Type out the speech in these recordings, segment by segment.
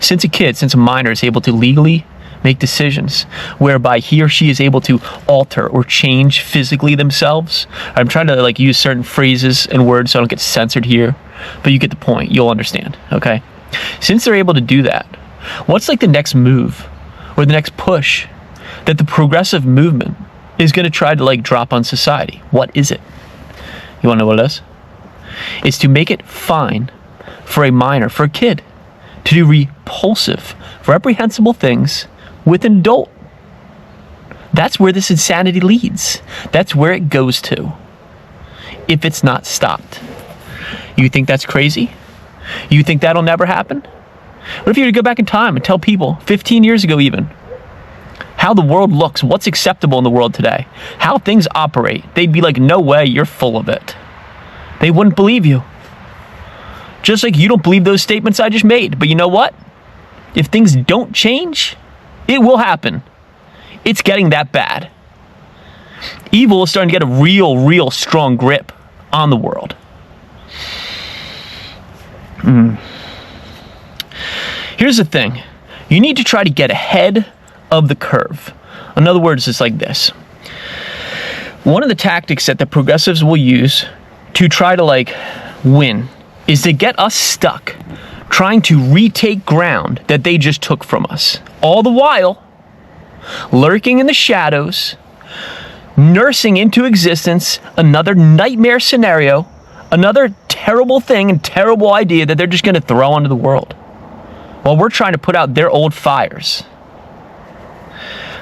since a minor is able to legally make decisions whereby he or she is able to alter or change physically themselves. I'm trying to like use certain phrases and words so I don't get censored here, but you get the point. You'll understand, okay? Since they're able to do that, what's like the next move or the next push that the progressive movement is going to try to like drop on society? What is it? You want to know what it is? It's to make it fine for a minor, for a kid, to do repulsive, reprehensible things with an adult. That's where this insanity leads. That's where it goes to, if it's not stopped. You think that's crazy? You think that'll never happen? What if you were to go back in time and tell people 15 years ago even how the world looks, what's acceptable in the world today, how things operate? They'd be like, no way, you're full of it. They wouldn't believe you. Just like you don't believe those statements I just made. But you know what? If things don't change, it will happen. It's getting that bad. Evil is starting to get a real strong grip on the world. Here's the thing. You need to try to get ahead of the curve. In other words, it's like this. One of the tactics that the progressives will use to try to like win is to get us stuck trying to retake ground that they just took from us. All the while, lurking in the shadows, nursing into existence another nightmare scenario, another terrible thing and terrible idea that they're just going to throw onto the world while we're trying to put out their old fires.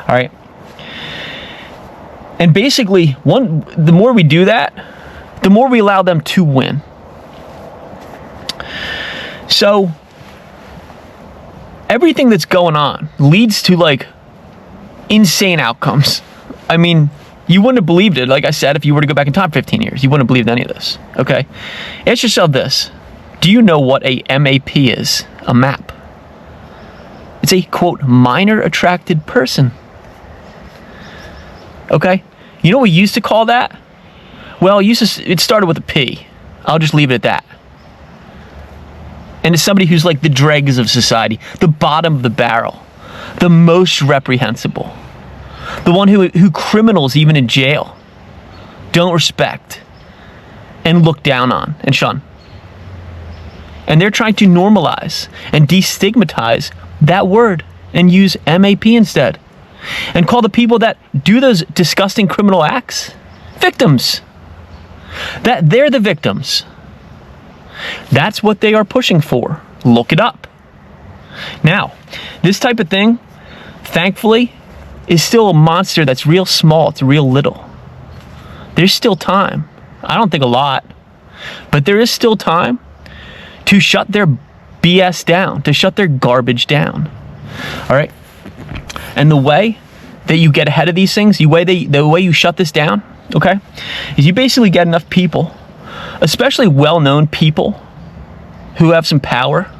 All right. And basically, the more we do that, the more we allow them to win. So everything that's going on leads to like insane outcomes. I mean, you wouldn't have believed it, like I said, if you were to go back in time 15 years. You wouldn't have believed any of this, okay? Ask yourself this. Do you know what a MAP is? A map. It's a, quote, minor attracted person. Okay? You know what we used to call that? Well, it started with a P. I'll just leave it at that. And it's somebody who's like the dregs of society, the bottom of the barrel, the most reprehensible, the one who criminals, even in jail, don't respect and look down on and shun. And they're trying to normalize and destigmatize that word and use MAP instead. And call the people that do those disgusting criminal acts victims. That they're the victims. That's what they are pushing for. Look it up. Now, this type of thing, thankfully, is still a monster that's real small. It's real little. There's still time. I don't think a lot, but there is still time to shut their BS down, to shut their garbage down. All right? And the way that you get ahead of these things, the way you shut this down, okay, is you basically get enough people, especially well-known people who have some power,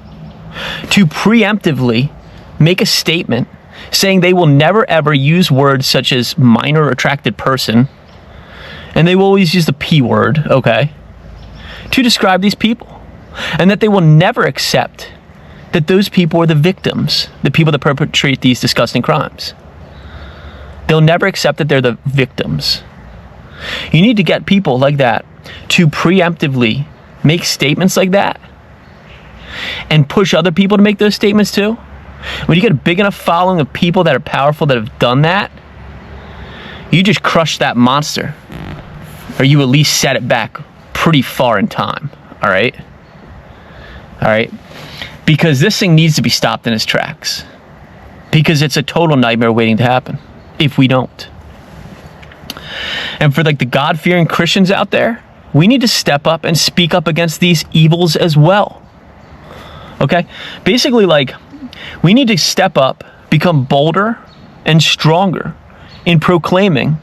to preemptively make a statement saying they will never ever use words such as minor attracted person, and they will always use the P word, okay, to describe these people, and that they will never accept that those people are the victims, the people that perpetrate these disgusting crimes. They'll never accept that they're the victims. You need to get people like that to preemptively make statements like that and push other people to make those statements too. When you get a big enough following of people that are powerful that have done that, you just crush that monster, or you at least set it back pretty far in time. All right? Because this thing needs to be stopped in its tracks, because it's a total nightmare waiting to happen if we don't. And for like the God-fearing Christians out there, we need to step up and speak up against these evils as well. Okay? Basically, like, we need to step up, become bolder and stronger in proclaiming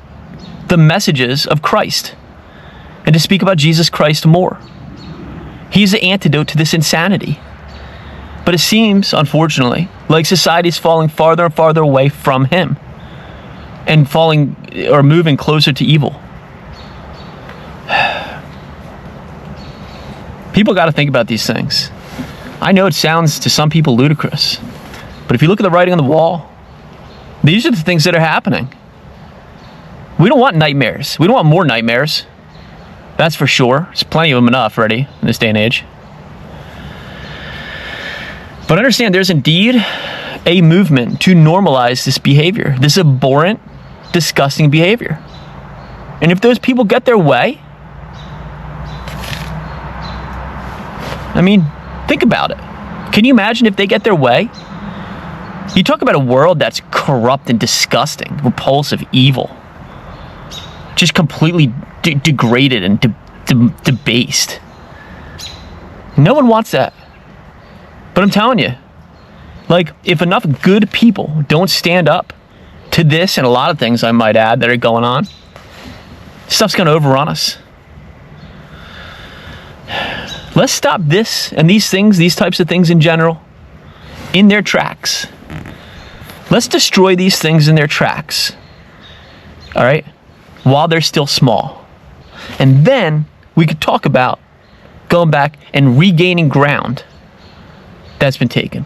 the messages of Christ, and to speak about Jesus Christ more. He's the antidote to this insanity. But it seems, unfortunately, like society is falling farther and farther away from him and falling or moving closer to evil. People got to think about these things. I know it sounds to some people ludicrous, but if you look at the writing on the wall, these are the things that are happening. We don't want nightmares. We don't want more nightmares. That's for sure. There's plenty of them enough already in this day and age. But understand, there's indeed a movement to normalize this behavior, this abhorrent, disgusting behavior. And if those people get their way, I mean, think about it. Can you imagine if they get their way? You talk about a world that's corrupt and disgusting, repulsive, evil, just completely degraded and debased. No one wants that. But I'm telling you, like, if enough good people don't stand up to this and a lot of things, I might add, that are going on, stuff's going to overrun us. Let's stop this and these things, these types of things in general, in their tracks. Let's destroy these things in their tracks, all right, while they're still small. And then we could talk about going back and regaining ground that's been taken.